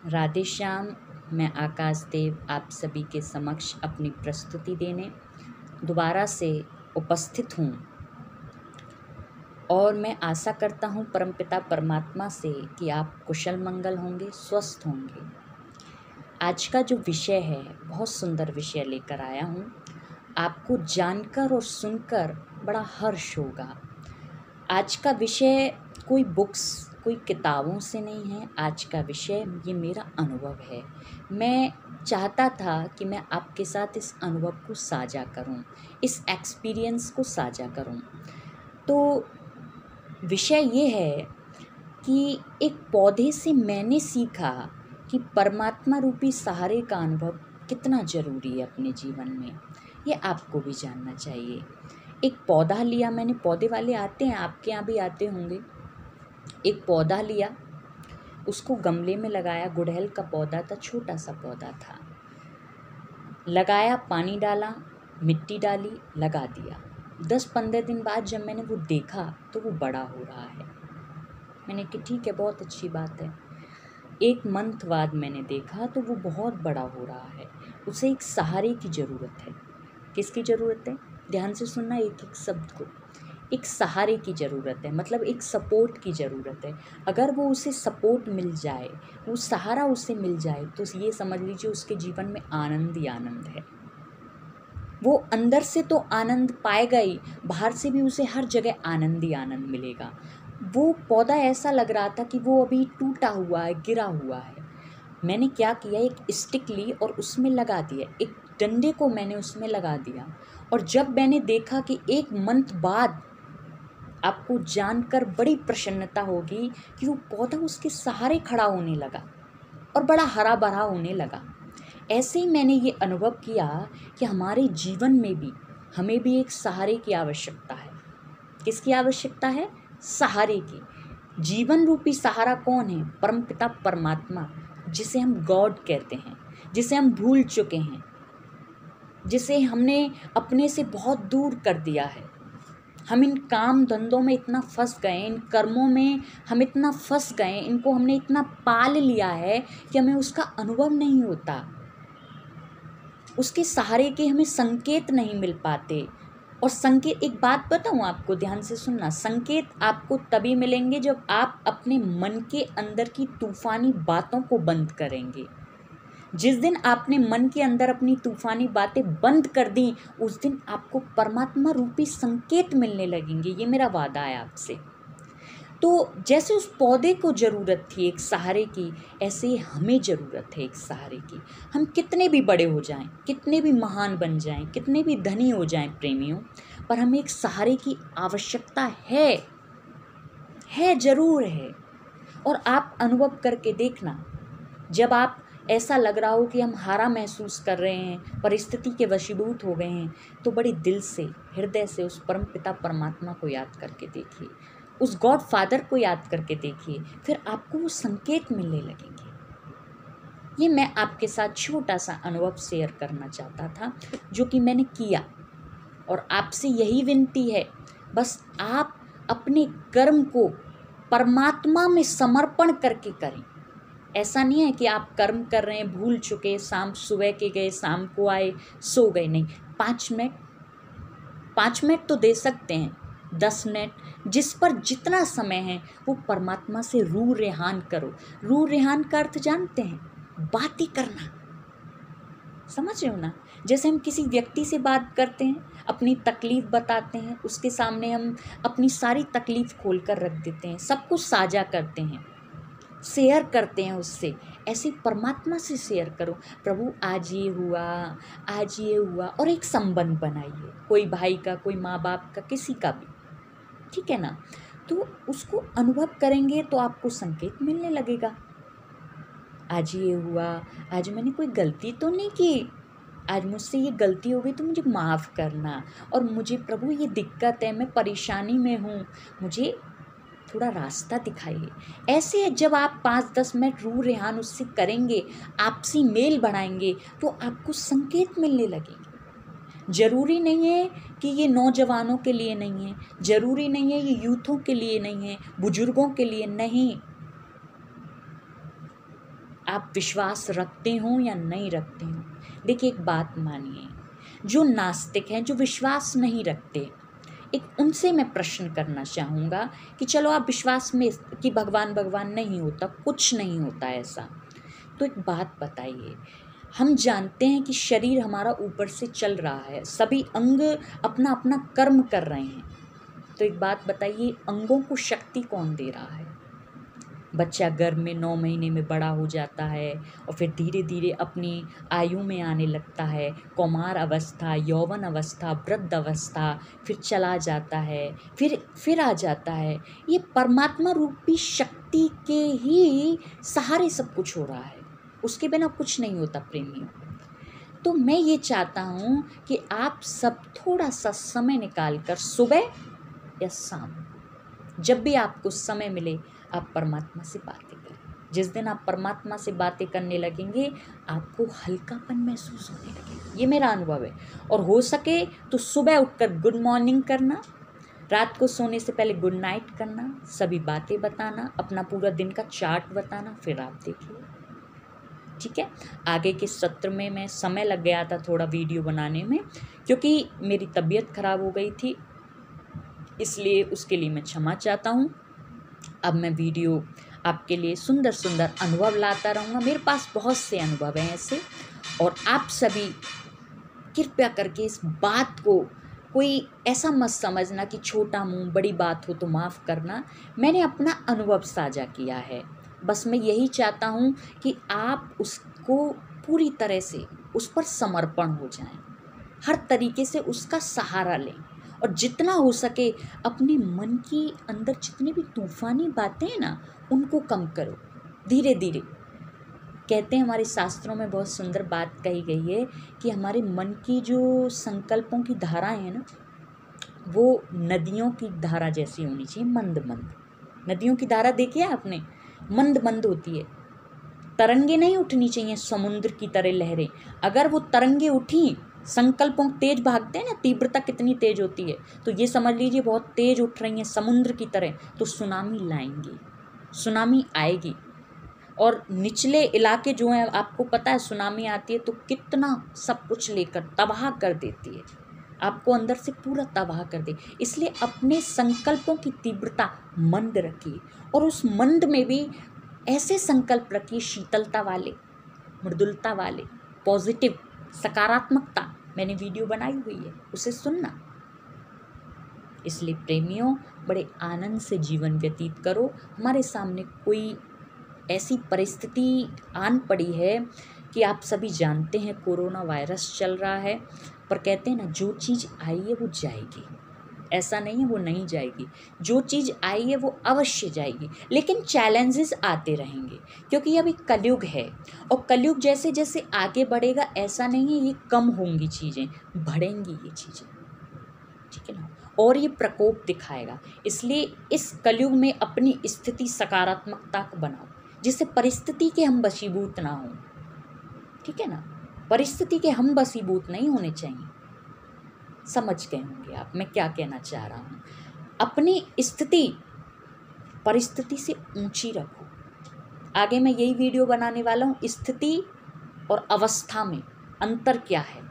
राधे श्याम। मैं आकाश देव आप सभी के समक्ष अपनी प्रस्तुति देने दोबारा से उपस्थित हूँ और मैं आशा करता हूँ परमपिता परमात्मा से कि आप कुशल मंगल होंगे, स्वस्थ होंगे। आज का जो विषय है बहुत सुंदर विषय लेकर आया हूँ। आपको जानकर और सुनकर बड़ा हर्ष होगा। आज का विषय कोई बुक्स, कोई किताबों से नहीं है। आज का विषय ये मेरा अनुभव है। मैं चाहता था कि मैं आपके साथ इस अनुभव को साझा करूं, इस एक्सपीरियंस को साझा करूं। तो विषय ये है कि एक पौधे से मैंने सीखा कि परमात्मा रूपी सहारे का अनुभव कितना ज़रूरी है अपने जीवन में। ये आपको भी जानना चाहिए। एक पौधा लिया मैंने, पौधे वाले आते हैं, आपके यहाँ भी आते होंगे। एक पौधा लिया, उसको गमले में लगाया। गुड़हल का पौधा था, छोटा सा पौधा था। लगाया, पानी डाला, मिट्टी डाली, लगा दिया। 10-15 दिन बाद जब मैंने वो देखा तो वो बड़ा हो रहा है। मैंने कहा ठीक है, बहुत अच्छी बात है। 1 मंथ बाद मैंने देखा तो वो बहुत बड़ा हो रहा है। उसे एक सहारे की ज़रूरत है। किसकी ज़रूरत है? ध्यान से सुनना एक एक शब्द को। एक सहारे की ज़रूरत है, मतलब एक सपोर्ट की ज़रूरत है। अगर वो उसे सपोर्ट मिल जाए, वो सहारा उसे मिल जाए, तो ये समझ लीजिए उसके जीवन में आनंद ही आनंद है। वो अंदर से तो आनंद पाएगा ही, बाहर से भी उसे हर जगह आनंद ही आनंद मिलेगा। वो पौधा ऐसा लग रहा था कि वो अभी टूटा हुआ है, गिरा हुआ है। मैंने क्या किया, एक स्टिक ली और उसमें लगा दिया, एक डंडे को मैंने उसमें लगा दिया। और जब मैंने देखा कि 1 मंथ बाद, आपको जानकर बड़ी प्रसन्नता होगी कि वो पौधा उसके सहारे खड़ा होने लगा और बड़ा हरा भरा होने लगा। ऐसे ही मैंने ये अनुभव किया कि हमारे जीवन में भी हमें भी एक सहारे की आवश्यकता है। किसकी आवश्यकता है? सहारे की। जीवन रूपी सहारा कौन है? परमपिता परमात्मा, जिसे हम गॉड कहते हैं, जिसे हम भूल चुके हैं, जिसे हमने अपने से बहुत दूर कर दिया है। हम इन काम धंधों में इतना फंस गए, इन कर्मों में हम इतना फंस गए, इनको हमने इतना पाल लिया है कि हमें उसका अनुभव नहीं होता। उसके सहारे के हमें संकेत नहीं मिल पाते। और संकेत, एक बात बताऊं आपको, ध्यान से सुनना। संकेत आपको तभी मिलेंगे जब आप अपने मन के अंदर की तूफानी बातों को बंद करेंगे। जिस दिन आपने मन के अंदर अपनी तूफानी बातें बंद कर दी, उस दिन आपको परमात्मा रूपी संकेत मिलने लगेंगे। ये मेरा वादा है आपसे। तो जैसे उस पौधे को ज़रूरत थी एक सहारे की, ऐसे ही हमें ज़रूरत है एक सहारे की। हम कितने भी बड़े हो जाएं, कितने भी महान बन जाएं, कितने भी धनी हो जाएं प्रेमियों, पर हमें एक सहारे की आवश्यकता है, ज़रूर है। और आप अनुभव करके देखना, जब आप ऐसा लग रहा हो कि हम हारा महसूस कर रहे हैं, परिस्थिति के वशीभूत हो गए हैं, तो बड़ी दिल से, हृदय से उस परम पिता परमात्मा को याद करके देखिए, उस गॉड फादर को याद करके देखिए, फिर आपको वो संकेत मिलने लगेंगे। ये मैं आपके साथ छोटा सा अनुभव शेयर करना चाहता था, जो कि मैंने किया। और आपसे यही विनती है, बस आप अपने कर्म को परमात्मा में समर्पण करके करें। ऐसा नहीं है कि आप कर्म कर रहे हैं, भूल चुके, शाम सुबह के गए, शाम को आए, सो गए। नहीं, 5 मिनट तो दे सकते हैं, 10 मिनट, जिस पर जितना समय है वो परमात्मा से रूह रेहान करो। रूह रेहान का अर्थ जानते हैं? बातें करना। समझ रहे हो ना? जैसे हम किसी व्यक्ति से बात करते हैं, अपनी तकलीफ़ बताते हैं, उसके सामने हम अपनी सारी तकलीफ़ खोल कर रख देते हैं, सब कुछ साझा करते हैं, शेयर करते हैं उससे। ऐसे परमात्मा से शेयर करो, प्रभु आज ये हुआ, आज ये हुआ, और एक संबंध बनाइए, कोई भाई का, कोई माँ बाप का, किसी का भी, ठीक है ना? तो उसको अनुभव करेंगे तो आपको संकेत मिलने लगेगा। आज ये हुआ, आज मैंने कोई गलती तो नहीं की, आज मुझसे ये गलती हो गई तो मुझे माफ़ करना, और मुझे प्रभु ये दिक्कत है, मैं परेशानी में हूँ, मुझे थोड़ा रास्ता दिखाइए। ऐसे जब आप 5-10 मिनट रूह रेहान उससे करेंगे, आपसी मेल बढ़ाएंगे, तो आपको संकेत मिलने लगेंगे। ज़रूरी नहीं है कि ये नौजवानों के लिए नहीं है, ज़रूरी नहीं है ये यूथों के लिए नहीं है, बुजुर्गों के लिए नहीं। आप विश्वास रखते हो या नहीं रखते हो। देखिए एक बात मानिए, जो नास्तिक हैं, जो विश्वास नहीं रखते, एक उनसे मैं प्रश्न करना चाहूँगा कि चलो आप विश्वास में कि भगवान भगवान नहीं होता, कुछ नहीं होता ऐसा, तो एक बात बताइए, हम जानते हैं कि शरीर हमारा ऊपर से चल रहा है, सभी अंग अपना अपना कर्म कर रहे हैं, तो एक बात बताइए, अंगों को शक्ति कौन दे रहा है? बच्चा गर्भ में 9 महीने में बड़ा हो जाता है और फिर धीरे धीरे अपनी आयु में आने लगता है, कौमार अवस्था, यौवन अवस्था, वृद्ध अवस्था, फिर चला जाता है, फिर आ जाता है। ये परमात्मा रूपी शक्ति के ही सहारे सब कुछ हो रहा है, उसके बिना कुछ नहीं होता प्रेमियों। तो मैं ये चाहता हूँ कि आप सब थोड़ा सा समय निकाल कर सुबह या शाम, जब भी आपको समय मिले, आप परमात्मा से बातें करें। जिस दिन आप परमात्मा से बातें करने लगेंगे, आपको हल्कापन महसूस होने लगेगा, ये मेरा अनुभव है। और हो सके तो सुबह उठकर गुड मॉर्निंग करना, रात को सोने से पहले गुड नाइट करना, सभी बातें बताना, अपना पूरा दिन का चार्ट बताना, फिर आप देखिए, ठीक है। आगे के सत्र में मैं समय लग गया था थोड़ा वीडियो बनाने में, क्योंकि मेरी तबीयत खराब हो गई थी, इसलिए उसके लिए मैं क्षमा चाहता हूँ। अब मैं वीडियो आपके लिए सुंदर सुंदर अनुभव लाता रहूँगा, मेरे पास बहुत से अनुभव हैं ऐसे, और आप सभी कृपया करके इस बात को कोई ऐसा मत समझना कि छोटा मुँह बड़ी बात हो तो माफ़ करना। मैंने अपना अनुभव साझा किया है, बस मैं यही चाहता हूँ कि आप उसको पूरी तरह से उस पर समर्पण हो जाएं, हर तरीके से उसका सहारा लें, और जितना हो सके अपने मन की अंदर जितनी भी तूफ़ानी बातें हैं ना, उनको कम करो धीरे धीरे। कहते हैं हमारे शास्त्रों में बहुत सुंदर बात कही गई है कि हमारे मन की जो संकल्पों की धाराएं हैं ना, वो नदियों की धारा जैसी होनी चाहिए, मंद मंद। नदियों की धारा देखी है आपने, मंद मंद होती है, तरंगे नहीं उठनी चाहिए समुद्र की तरह लहरें। अगर वो तरंगे उठी, संकल्पों तेज भागते हैं ना, तीव्रता कितनी तेज होती है, तो ये समझ लीजिए बहुत तेज उठ रही हैं समुद्र की तरह, तो सुनामी लाएंगी, सुनामी आएगी। और निचले इलाके जो हैं, आपको पता है सुनामी आती है तो कितना सब कुछ लेकर तबाह कर देती है, आपको अंदर से पूरा तबाह कर दे। इसलिए अपने संकल्पों की तीव्रता मंद रखिए, और उस मंद में भी ऐसे संकल्प रखिए शीतलता वाले, मृदुलता वाले, पॉजिटिव, सकारात्मकता। मैंने वीडियो बनाई हुई है, उसे सुनना। इसलिए प्रेमियों, बड़े आनंद से जीवन व्यतीत करो। हमारे सामने कोई ऐसी परिस्थिति आन पड़ी है कि आप सभी जानते हैं कोरोना वायरस चल रहा है, पर कहते हैं ना, जो चीज़ आई है वो जाएगी, ऐसा नहीं है वो नहीं जाएगी, जो चीज़ आई है वो अवश्य जाएगी। लेकिन चैलेंजेस आते रहेंगे, क्योंकि अभी कलयुग है, और कलयुग जैसे जैसे आगे बढ़ेगा, ऐसा नहीं है ये कम होंगी चीज़ें, बढ़ेंगी ये चीज़ें, ठीक है ना, और ये प्रकोप दिखाएगा। इसलिए इस कलयुग में अपनी स्थिति सकारात्मकता को बनाओ, जिससे परिस्थिति के हम वशीभूत ना हों, ठीक है ना, परिस्थिति के हम वशीभूत नहीं होने चाहिए। समझ गए होंगे आप मैं क्या कहना चाह रहा हूँ। अपनी स्थिति परिस्थिति से ऊंची रखो। आगे मैं यही वीडियो बनाने वाला हूँ, स्थिति और अवस्था में अंतर क्या है,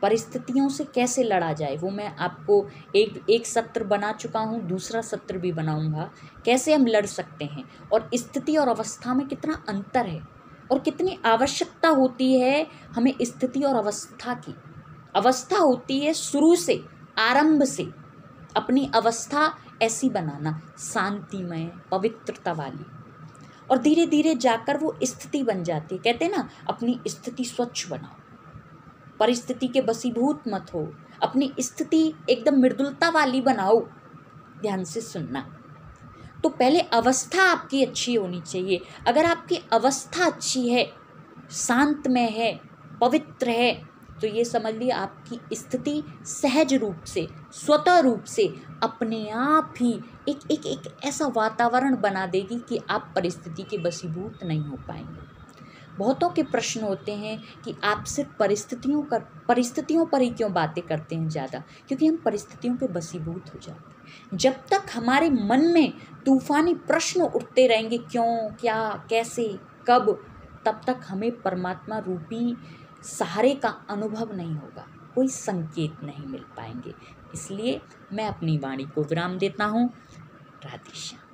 परिस्थितियों से कैसे लड़ा जाए, वो मैं आपको एक सत्र बना चुका हूँ, दूसरा सत्र भी बनाऊँगा, कैसे हम लड़ सकते हैं, और स्थिति और अवस्था में कितना अंतर है, और कितनी आवश्यकता होती है हमें स्थिति और अवस्था की। अवस्था होती है शुरू से, आरंभ से अपनी अवस्था ऐसी बनाना, शांतिमय, पवित्रता वाली, और धीरे धीरे जाकर वो स्थिति बन जाती है। कहते हैं ना, अपनी स्थिति स्वच्छ बनाओ, परिस्थिति के वशीभूत मत हो, अपनी स्थिति एकदम मृदुलता वाली बनाओ। ध्यान से सुनना। तो पहले अवस्था आपकी अच्छी होनी चाहिए। अगर आपकी अवस्था अच्छी है, शांतमय है, पवित्र है, तो ये समझ लिया आपकी स्थिति सहज रूप से, स्वतः रूप से अपने आप ही एक ऐसा वातावरण बना देगी कि आप परिस्थिति के वशीभूत नहीं हो पाएंगे। बहुतों के प्रश्न होते हैं कि आप सिर्फ परिस्थितियों पर ही क्यों बातें करते हैं ज़्यादा, क्योंकि हम परिस्थितियों के वशीभूत हो जाते हैं। जब तक हमारे मन में तूफानी प्रश्न उठते रहेंगे, क्यों, क्या, कैसे, कब, तब तक हमें परमात्मा रूपी सहारे का अनुभव नहीं होगा, कोई संकेत नहीं मिल पाएंगे। इसलिए मैं अपनी वाणी को विराम देता हूँ। राधे श्याम।